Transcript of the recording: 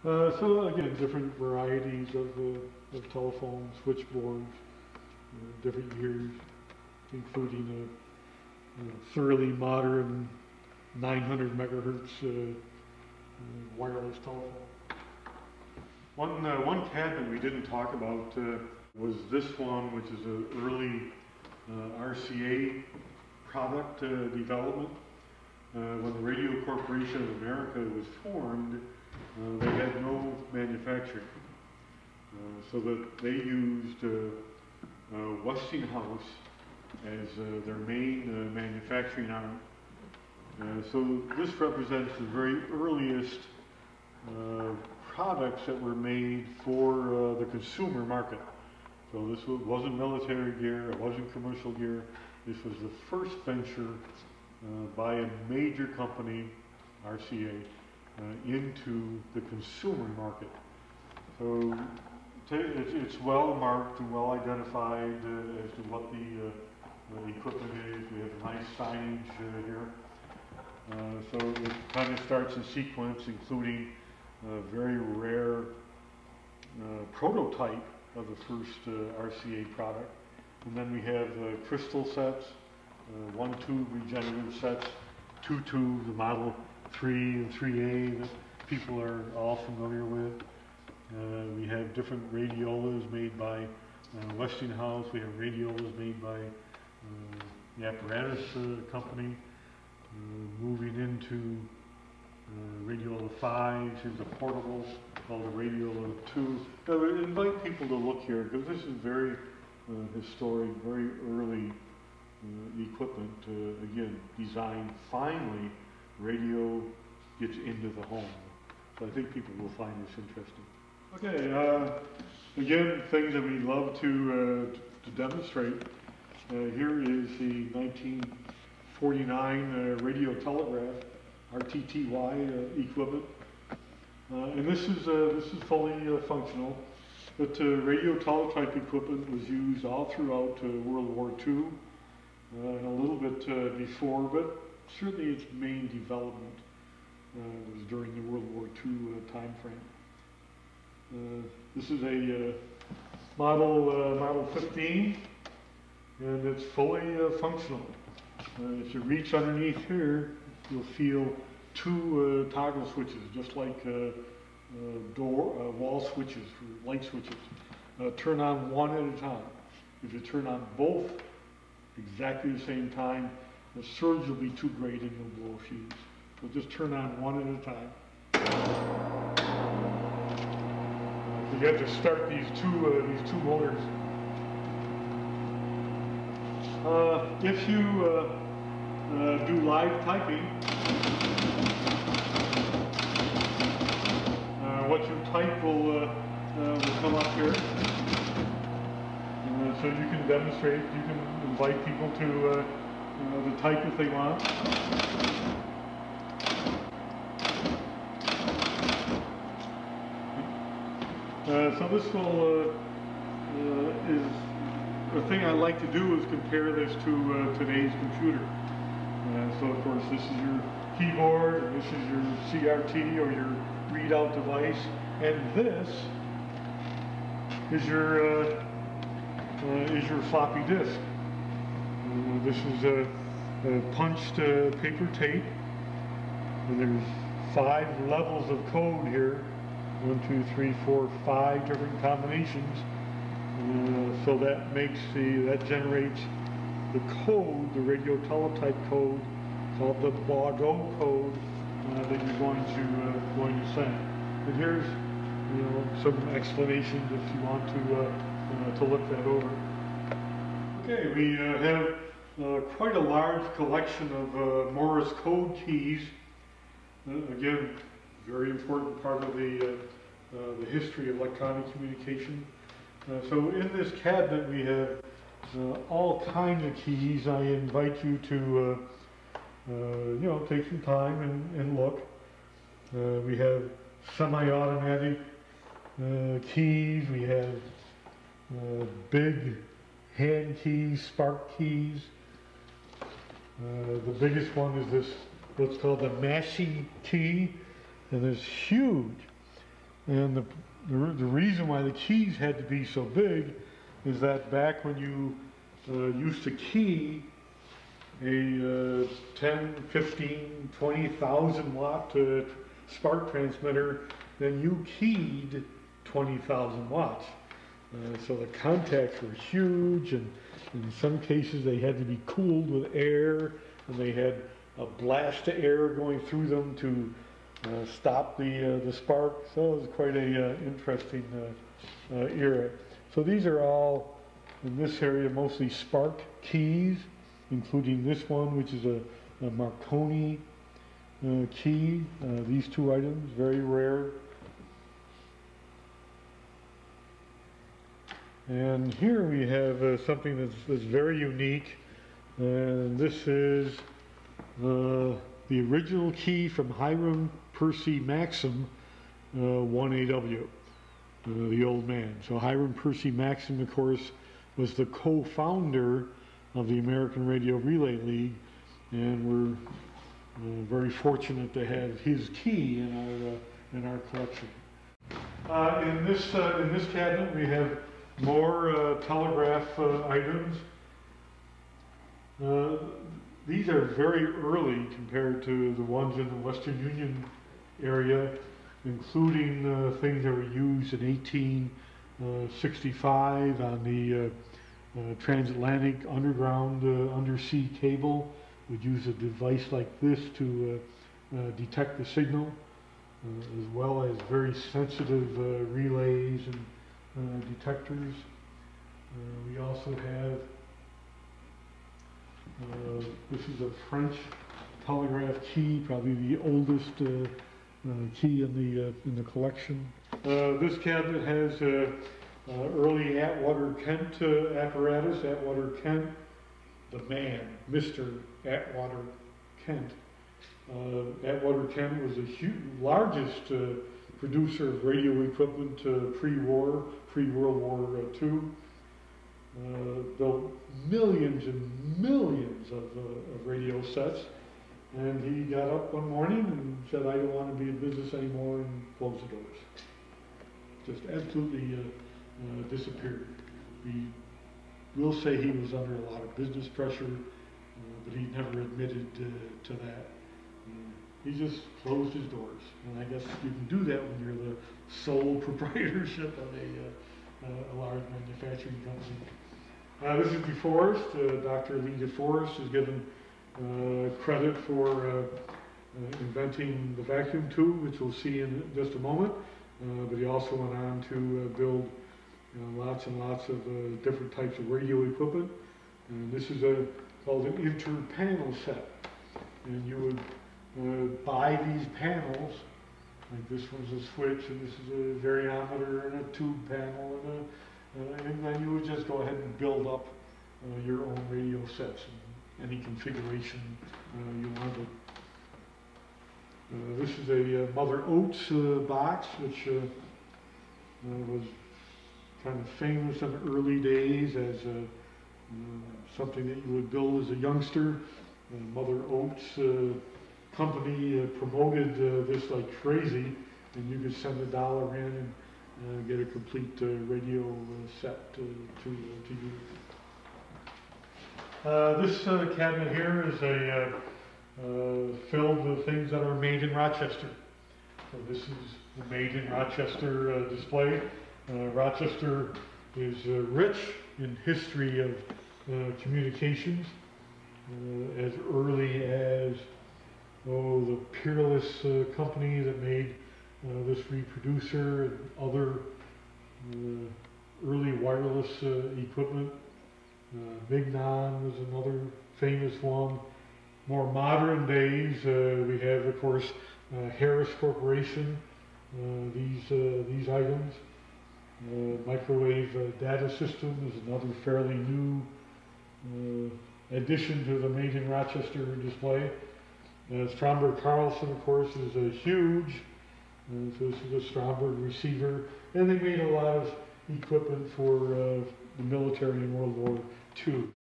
So again, different varieties of telephone switchboards, different years, including a thoroughly modern 900 megahertz wireless telephone. One cabinet we didn't talk about was this one, which is an early RCA product development. When the Radio Corporation of America was formed, they had no manufacturing. So that they used Westinghouse as their main manufacturing arm. So this represents the very earliest products that were made for the consumer market. So this wasn't military gear, it wasn't commercial gear. This was the first venture by a major company, RCA, into the consumer market. So it's well marked and well identified as to what the equipment is. We have a nice signage here. So it kind of starts in sequence, including a very rare prototype of the first RCA product. And then we have crystal sets, 1-tube regenerative sets, 2-tube, the Model 3 and 3A that people are all familiar with. We have different radiolas made by Westinghouse. We have radiolas made by the apparatus company. Moving into radiola 5, here's a portable called a radiola 2. I would invite people to look here because this is very historic, very early equipment. Again, designed finally, radio gets into the home. So I think people will find this interesting. Okay, again, things that we love to demonstrate. Here is the 1949 radio telegraph, RTTY equipment. And this is fully functional. But radio teletype equipment was used all throughout World War II, and a little bit before, but certainly its main development was during the World War II time frame. This is a model 15, and it's fully functional. If you reach underneath here, you'll feel two toggle switches, just like wall switches, for light switches. Turn on one at a time. If you turn on both exactly the same time, the surge will be too great and you'll blow a fuse. So just turn on one at a time. You have to start these two motors. If you do live typing, what you type will come up here. So you can demonstrate, you can invite people to type if they want. So this will is the thing I like to do is compare this to today's computer. So of course this is your keyboard, and this is your CRT or your readout device, and this is your floppy disk. This is a punched paper tape, and there's 5 levels of code here. 1, 2, 3, 4, 5 different combinations. So that generates the code, the radio teletype code, called the Bordeaux code that you're going to send. And here's some explanations if you want to look that over. Okay, we have quite a large collection of Morse code keys. Again, very important part of the history of electronic communication. So in this cabinet we have all kinds of keys. I invite you to take some time and look. We have semi-automatic keys. We have big hand keys, spark keys. The biggest one is this, what's called the Massey key, and there's huge And the reason why the keys had to be so big is that back when you used to key a 10, 15, 20,000 watt spark transmitter, then you keyed 20,000 watts. So the contacts were huge, and in some cases they had to be cooled with air, and they had a blast of air going through them to stop the spark. So it was quite a interesting era. So these are all, in this area, mostly spark keys, including this one, which is a Marconi key. These two items, very rare. And here we have something that's very unique, and this is the original key from Hiram Percy Maxim 1AW, the old man. So Hiram Percy Maxim, of course, was the co-founder of the American Radio Relay League, and we're very fortunate to have his key in our collection. In this cabinet we have more telegraph items. These are very early compared to the ones in the Western Union area, including things that were used in 1865 on the transatlantic underground undersea cable. Would use a device like this to detect the signal, as well as very sensitive relays and detectors. We also have this is a French telegraph key, probably the oldest key in the collection. This cabinet has early Atwater Kent apparatus. Atwater Kent, the man, Mr. Atwater Kent. Atwater Kent was the largest producer of radio equipment pre-World War II. Built millions and millions of radio sets, and he got up one morning and said, "I don't want to be in business anymore," and closed the doors. Just absolutely disappeared. We will say he was under a lot of business pressure, but he never admitted to that. He just closed his doors, and I guess you can do that when you're the sole proprietorship of a large manufacturing company. This is DeForest. Dr. Lee DeForest is given credit for inventing the vacuum tube, which we'll see in just a moment. But he also went on to build lots and lots of different types of radio equipment. And this is called an inter-panel set. And you would buy these panels, like this one's a switch, and this is a variometer and a tube panel, and then you would just go ahead and build up your own radio sets in any configuration you wanted. This is a Mother Oates box, which was kind of famous in the early days as something that you would build as a youngster. Mother Oates company promoted this like crazy, and you could send $1 in and get a complete radio set to use. This cabinet here is filled with things that are made in Rochester. So this is the Made in Rochester display. Rochester is rich in history of communications, as early as the Peerless company that made this reproducer and other early wireless equipment. Mignon was another famous one. More modern days, we have, of course, Harris Corporation. These items. Microwave data system is another fairly new addition to the Made in Rochester display. Stromberg Carlson, of course, is huge. So this is a Stromberg receiver, and they made a lot of equipment for the military in World War II.